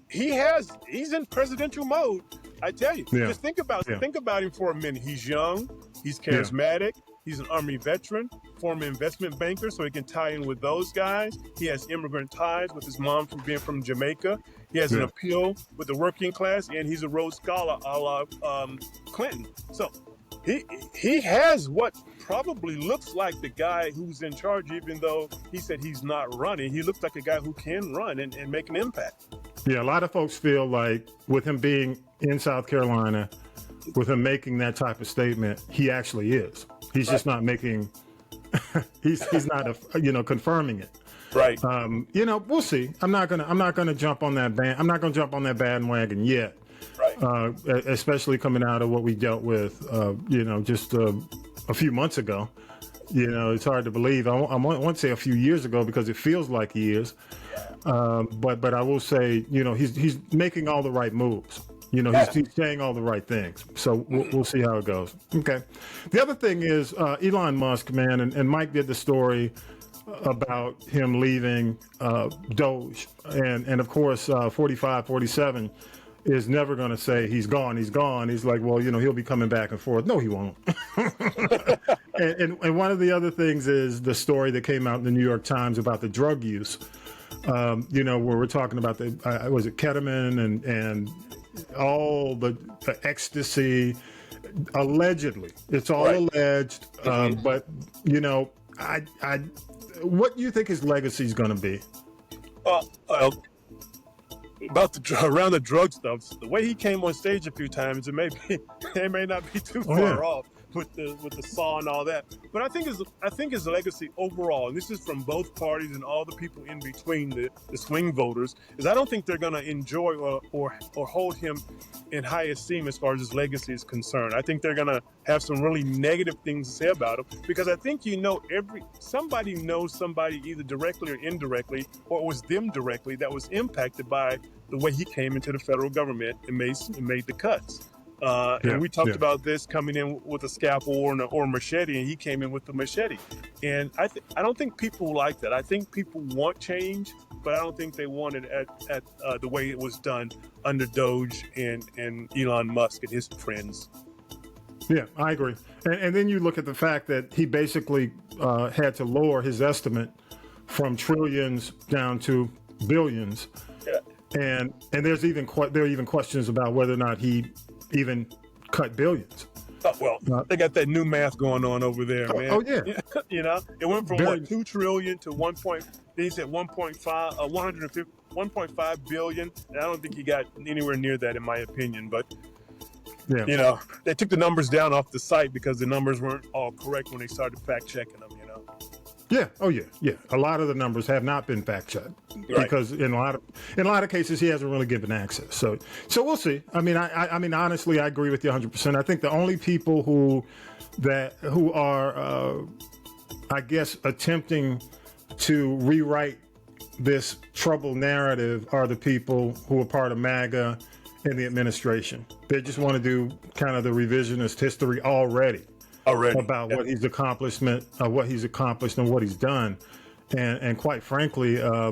He's in presidential mode. I tell you, just think about him for a minute. He's young, he's charismatic, he's an Army veteran, former investment banker, so he can tie in with those guys. He has immigrant ties with his mom being from Jamaica. He has an appeal with the working class, and he's a Rhodes Scholar a la Clinton. So he has what probably looks like the guy who's in charge, even though he said he's not running. He looks like a guy who can run and make an impact. Yeah, a lot of folks feel like with him being in South Carolina, with him making that type of statement, he actually is. He's just not making. he's not confirming it. Right. We'll see. I'm not gonna jump on that I'm not gonna jump on that bandwagon yet. Right. Especially coming out of what we dealt with, just a few months ago. It's hard to believe. I won't say a few years ago because it feels like years. But I will say, he's making all the right moves. He's saying all the right things. So we'll see how it goes. Okay. The other thing is Elon Musk, man, and Mike did the story about him leaving Doge. And of course, 47 is never going to say he's gone. He's gone. He's like, well, he'll be coming back and forth. No, he won't. and one of the other things is the story that came out in the New York Times about the drug use, where we're talking about was it ketamine and all the ecstasy, allegedly. It's all alleged. But, what do you think his legacy is going to be? Around the drug stuff, the way he came on stage a few times, it may not be too far off. with the saw and all that. But I think his legacy overall, and this is from both parties and all the people in between the swing voters, is I don't think they're going to enjoy or hold him in high esteem as far as his legacy is concerned. I think they're going to have some really negative things to say about him, because I think somebody knows somebody either directly or indirectly, or it was them directly, that was impacted by the way he came into the federal government and made the cuts. And we talked about this coming in with a scalpel or a machete, and he came in with the machete. And I don't think people like that. I think people want change, but I don't think they want it at the way it was done under Doge and Elon Musk and his friends. Yeah, I agree. And then you look at the fact that he basically had to lower his estimate from trillions down to billions. Yeah. And there are even questions about whether or not he even cut billions. Oh, well, they got that new math going on over there, man. Oh yeah. It went from 2 trillion to 1.5 billion. And I don't think he got anywhere near that, in my opinion. But they took the numbers down off the site because the numbers weren't all correct when they started fact checking them. Yeah. Oh yeah. Yeah. A lot of the numbers have not been fact checked because in a lot of cases he hasn't really given access. So we'll see. I mean, I mean, honestly, I agree with you 100%. I think the only people who are, I guess, attempting to rewrite this troubled narrative are the people who are part of MAGA and the administration. They just want to do kind of the revisionist history already. About what he's accomplished and what he's done, and quite frankly, I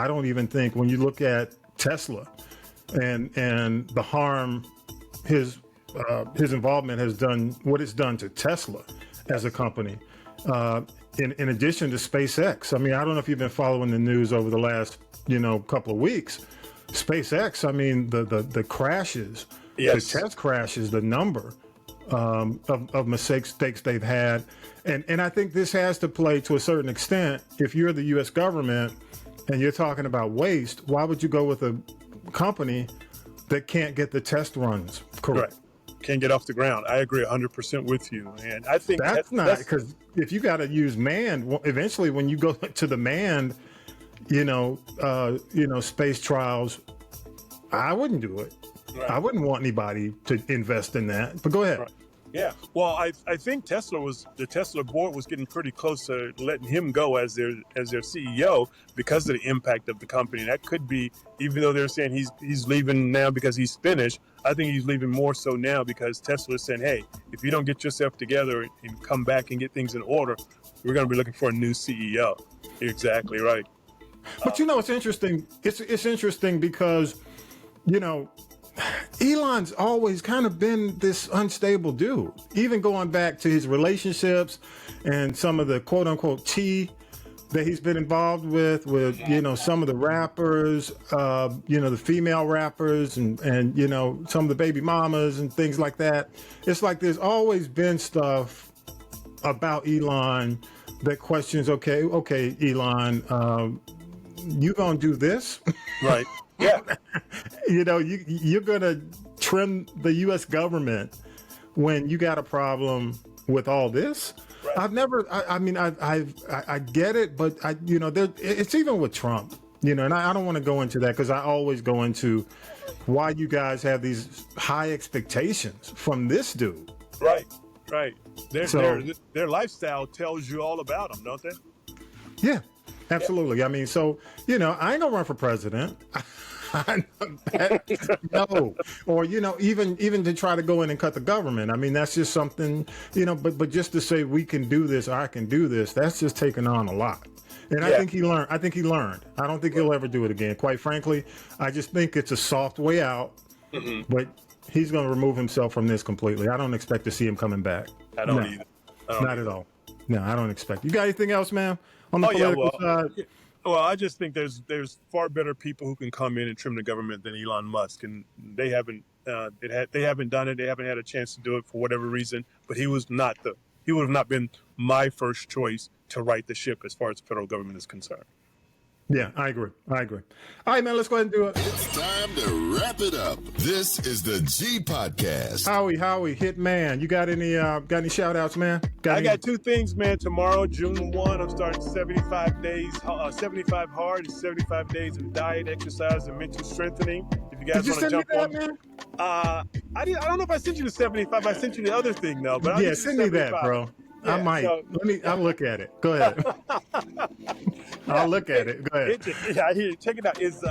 don't even think when you look at Tesla and the harm his involvement has done, what it's done to Tesla as a company, in addition to SpaceX. I mean, I don't know if you've been following the news over the last couple of weeks. SpaceX, I mean, the crashes, the test crashes, the number of mistakes they've had. And I think this has to play to a certain extent. If you're the U.S. government and you're talking about waste, why would you go with a company that can't get the test runs correct? Right. Can't get off the ground. I agree 100% with you. And I think that's not, because if you got to use manned, eventually when you go to the manned, space trials, I wouldn't do it. Right. I wouldn't want anybody to invest in that, but go ahead. Right. Yeah. Well, I think the Tesla board was getting pretty close to letting him go as their CEO because of the impact of the company. That could be, even though they're saying he's leaving now because he's finished, I think he's leaving more so now because Tesla is saying, hey, if you don't get yourself together and come back and get things in order, we're going to be looking for a new CEO. You're exactly right. But it's interesting. It's interesting because, Elon's always kind of been this unstable dude, even going back to his relationships and some of the quote unquote tea that he's been involved with some of the rappers, the female rappers and some of the baby mamas and things like that. It's like there's always been stuff about Elon that questions, okay, Elon, you gonna do this? Right. Yeah. You're going to trim the U.S. government when you got a problem with all this. Right. I get it, but it's even with Trump, and I don't want to go into that because I always go into why you guys have these high expectations from this dude. Right. Their lifestyle tells you all about them, don't they? Yeah. Absolutely. I mean, so, I ain't gonna run for president. No. Or, even to try to go in and cut the government. I mean, that's just something, but just to say we can do this, or I can do this, that's just taking on a lot. And I think he learned. I don't think he'll ever do it again. Quite frankly, I just think it's a soft way out, but he's going to remove himself from this completely. I don't expect to see him coming back. I don't either. Not at all. No, I don't expect. You got anything else, ma'am? On the political side? Well, I just think there's far better people who can come in and trim the government than Elon Musk, and they haven't done it. They haven't had a chance to do it for whatever reason. But he would have not been my first choice to right the ship as far as the federal government is concerned. Yeah, I agree. All right, man, let's go ahead and do it. It's time to wrap it up. This is the G Podcast. Howie, Hitman, you got any shout outs, man? I got two things, man. Tomorrow, June 1, I'm starting 75 days, 75 hard and 75 days of diet, exercise, and mental strengthening. If you guys want to jump on, man? I don't know if I sent you the 75. I sent you the other thing though. But yeah, send me that, bro. Yeah, I might. So, I'll look at it. Go ahead. I'll look at it. Go ahead. Check it out. It's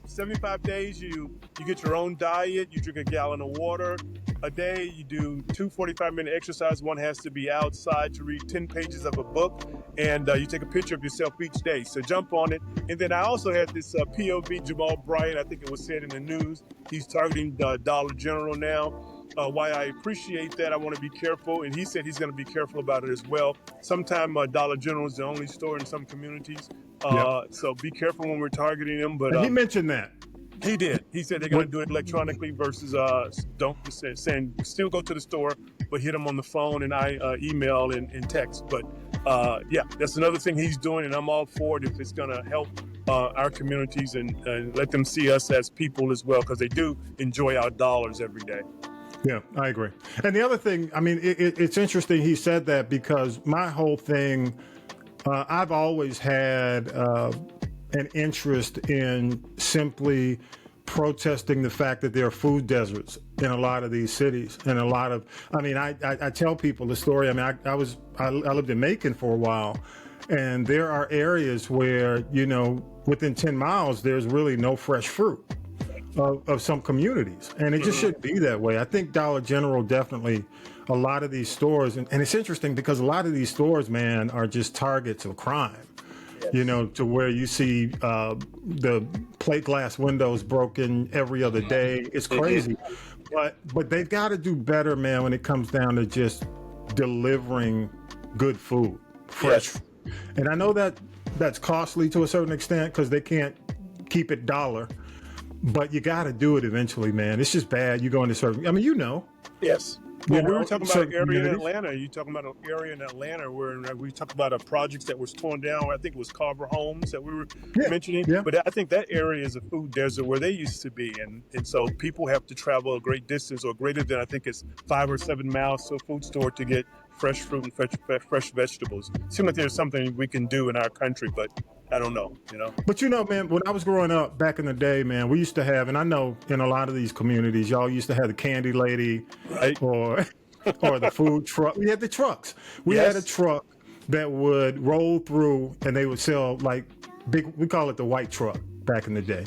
75 days. You get your own diet. You drink a gallon of water a day. You do 2 45-minute exercises. One has to be outside to read 10 pages of a book. And you take a picture of yourself each day. So jump on it. And then I also had this POV, Jamal Bryant. I think it was said in the news. He's targeting Dollar General now. Why I appreciate that, I want to be careful, and he said he's going to be careful about it as well. Sometimes Dollar General is the only store in some communities, so be careful when we're targeting them. But he mentioned that. He did. He said they're going to do it electronically versus saying still go to the store, but hit them on the phone and email and text. But that's another thing he's doing, and I'm all for it if it's going to help our communities and let them see us as people as well, because they do enjoy our dollars every day. Yeah, I agree. And the other thing, I mean, it's interesting he said that, because my whole thing, I've always had an interest in simply protesting the fact that there are food deserts in a lot of these cities. And I tell people the story. I mean, I lived in Macon for a while, and there are areas where, within 10 miles, there's really no fresh fruit. Of some communities, and it just shouldn't be that way. I think Dollar General definitely, a lot of these stores, and it's interesting because a lot of these stores, man, are just targets of crime. Yes. To where you see the plate glass windows broken every other day. It's crazy, but they've got to do better, man, when it comes down to just delivering good food, fresh. Yes. And I know that that's costly to a certain extent because they can't keep it dollar. But you got to do it eventually, man. It's just bad. You go into certain, Yes. Well, we were talking about an area in Atlanta. You talking about an area in Atlanta where we talked about a project that was torn down. I think it was Carver Homes that we were mentioning. Yeah. But I think that area is a food desert where they used to be. And so people have to travel a great distance, or greater than, I think it's 5 or 7 miles to a food store to get fresh fruit and fresh vegetables. It seems like there's something we can do in our country, but I don't know, But man, when I was growing up back in the day, man, we used to have, and I know in a lot of these communities, y'all used to have the candy lady, right? or the food truck. We had the trucks. We had a truck that would roll through, and they would sell like big, we call it the white truck back in the day.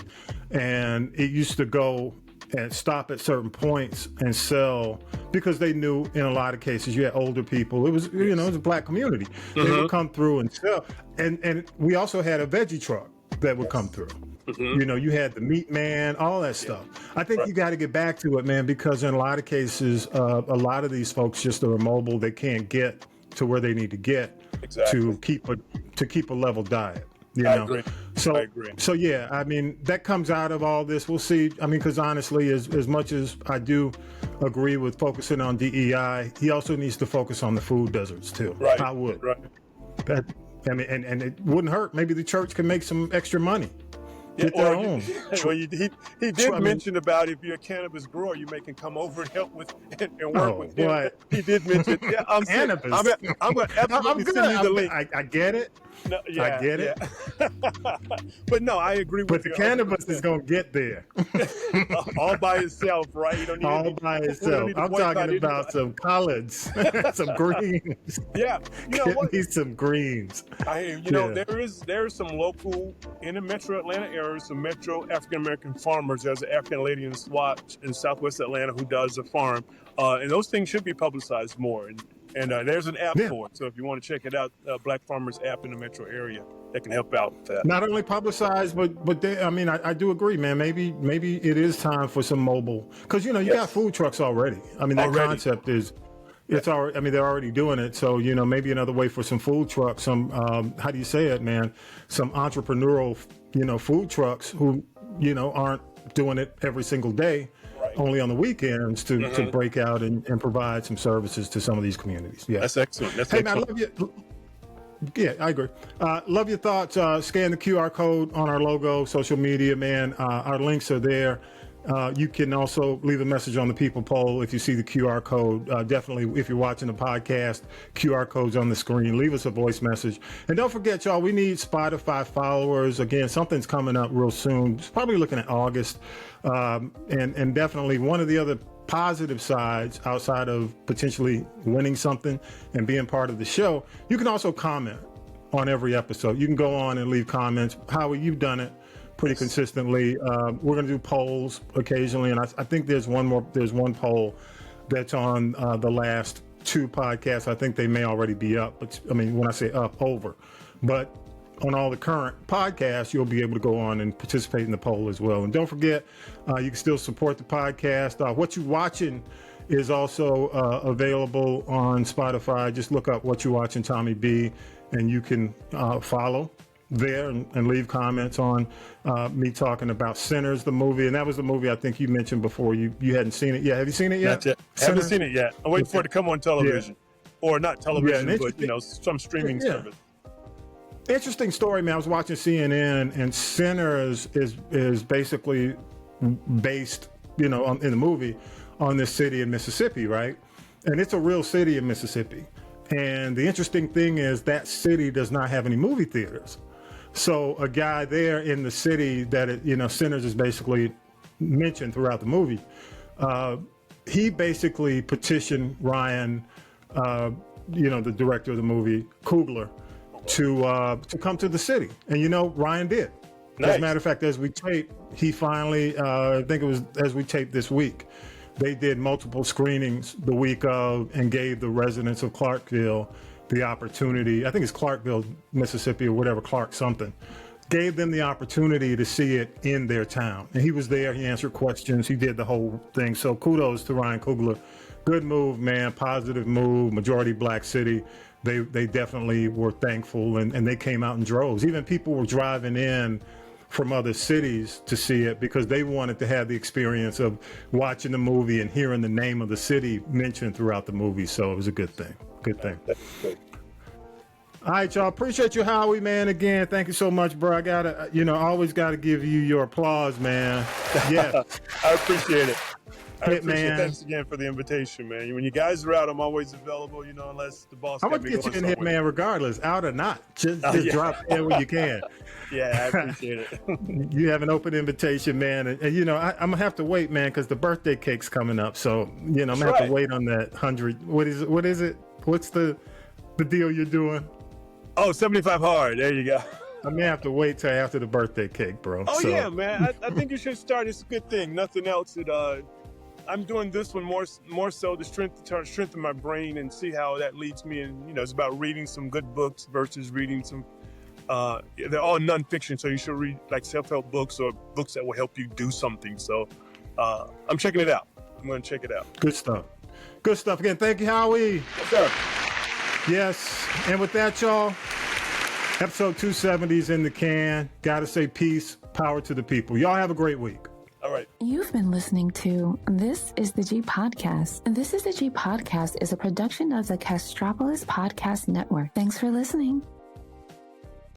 And it used to go and stop at certain points and sell, because they knew in a lot of cases you had older people. It was, it was a black community. They would come through and sell. And we also had a veggie truck that would come through. You had the meat man, all that stuff. I think you got to get back to it, man, because in a lot of cases, a lot of these folks just are immobile. They can't get to where they need to get to keep a level diet. I agree. So yeah, I mean, that comes out of all this. We'll see. I mean, because honestly, as much as I do agree with focusing on DEI, he also needs to focus on the food deserts too. Right. I would. Right. And it wouldn't hurt. Maybe the church can make some extra money. Get their own. Well, he did mention about if you're a cannabis grower, you can come over and help with and work with him. What? He did mention. Yeah, cannabis. I'm going to absolutely send you the link. I get it. No, I get it. But no, I agree with you. But the cannabis is going to get there. All by itself, right? You don't need all by itself. I'm talking about some collards, some greens. Yeah. Get me some greens. There is some local, in the metro Atlanta area, some metro African-American farmers. There's an African lady in Southwest Atlanta who does a farm. And those things should be publicized more. And there's an app for it. So if you want to check it out, Black Farmers app in the metro area that can help out with that. Not only publicized, but they, I do agree, man. Maybe it is time for some mobile, because you got food trucks already. I mean, that concept is, it's already. I mean, they're already doing it. So maybe another way for some food trucks, some how do you say it, man? Some entrepreneurial, food trucks who aren't doing it every single day. Only on the weekends to break out and provide some services to some of these communities. Yeah, that's excellent. Hey, man, I love you. Yeah, I agree. Love your thoughts. Scan the QR code on our logo, social media, man. Our links are there. You can also leave a message on the People poll if you see the QR code. Definitely, if you're watching the podcast, QR code's on the screen. Leave us a voice message. And don't forget, y'all, we need Spotify followers. Again, something's coming up real soon. It's probably looking at August. And definitely one of the other positive sides outside of potentially winning something and being part of the show, you can also comment on every episode. You can go on and leave comments. Howie, you've done it pretty consistently. We're going to do polls occasionally, and I think there's one poll that's on the last 2 podcasts. I think they may already be up, but I mean, when I say up, over. But on all the current podcasts, you'll be able to go on and participate in the poll as well. And don't forget, you can still support the podcast. What You Watching is also available on Spotify. Just look up What You Watching, Tommy B, and you can follow there and leave comments on me talking about Sinners, the movie. And that was the movie I think you mentioned before. You hadn't seen it yet. Have you seen it yet? Not yet. Haven't seen it yet. I'm waiting for it to come on television. Yeah. Or not television, but some streaming service. Interesting story, man. I was watching CNN, and Sinners is basically based, in the movie on this city in Mississippi, right? And it's a real city in Mississippi. And the interesting thing is that city does not have any movie theaters. So a guy there in the city that, Sinners is basically mentioned throughout the movie, he basically petitioned Ryan, the director of the movie, Coogler, to come to the city. And Ryan did. Nice. As a matter of fact, as we tape, he finally, I think it was as we taped this week, they did multiple screenings the week of and gave the residents of Clarksville the opportunity. I think it's Clarksville, Mississippi, or whatever, Clark something. Gave them the opportunity to see it in their town. And he was there. He answered questions. He did the whole thing. So kudos to Ryan Coogler. Good move, man. Positive move. Majority black city. They definitely were thankful, and they came out in droves. Even people were driving in from other cities to see it because they wanted to have the experience of watching the movie and hearing the name of the city mentioned throughout the movie. So it was a good thing. Good thing. All right, y'all. Appreciate you, Howie, man. Again, thank you so much, bro. I gotta, always gotta give you your applause, man. Yeah. I appreciate it. Hitman. Thanks again for the invitation, man. When you guys are out, I'm always available, unless the boss. I'm gonna get you in Hitman regardless, out or not. Just drop in when you can. Yeah, I appreciate it. You have an open invitation, man, and I'm gonna have to wait, man, because the birthday cake's coming up. So I'm gonna have to wait on that 100. What is it? What's the deal you're doing? Oh, 75 hard. There you go. I may have to wait till after the birthday cake, bro. Oh yeah, man. I think you should start. It's a good thing. Nothing else. I'm doing this one more so to strengthen my brain and see how that leads me. And it's about reading some good books versus reading some. They're all nonfiction, so you should read like self-help books or books that will help you do something. So I'm checking it out. I'm going to check it out. Good stuff. Good stuff. Again, thank you, Howie. Yes, sir. Yes, and with that, y'all, episode 270 is in the can. Gotta say peace, power to the people. Y'all have a great week. All right. You've been listening to This is the G Podcast. This is the G Podcast is a production of the Castropolis Podcast Network. Thanks for listening.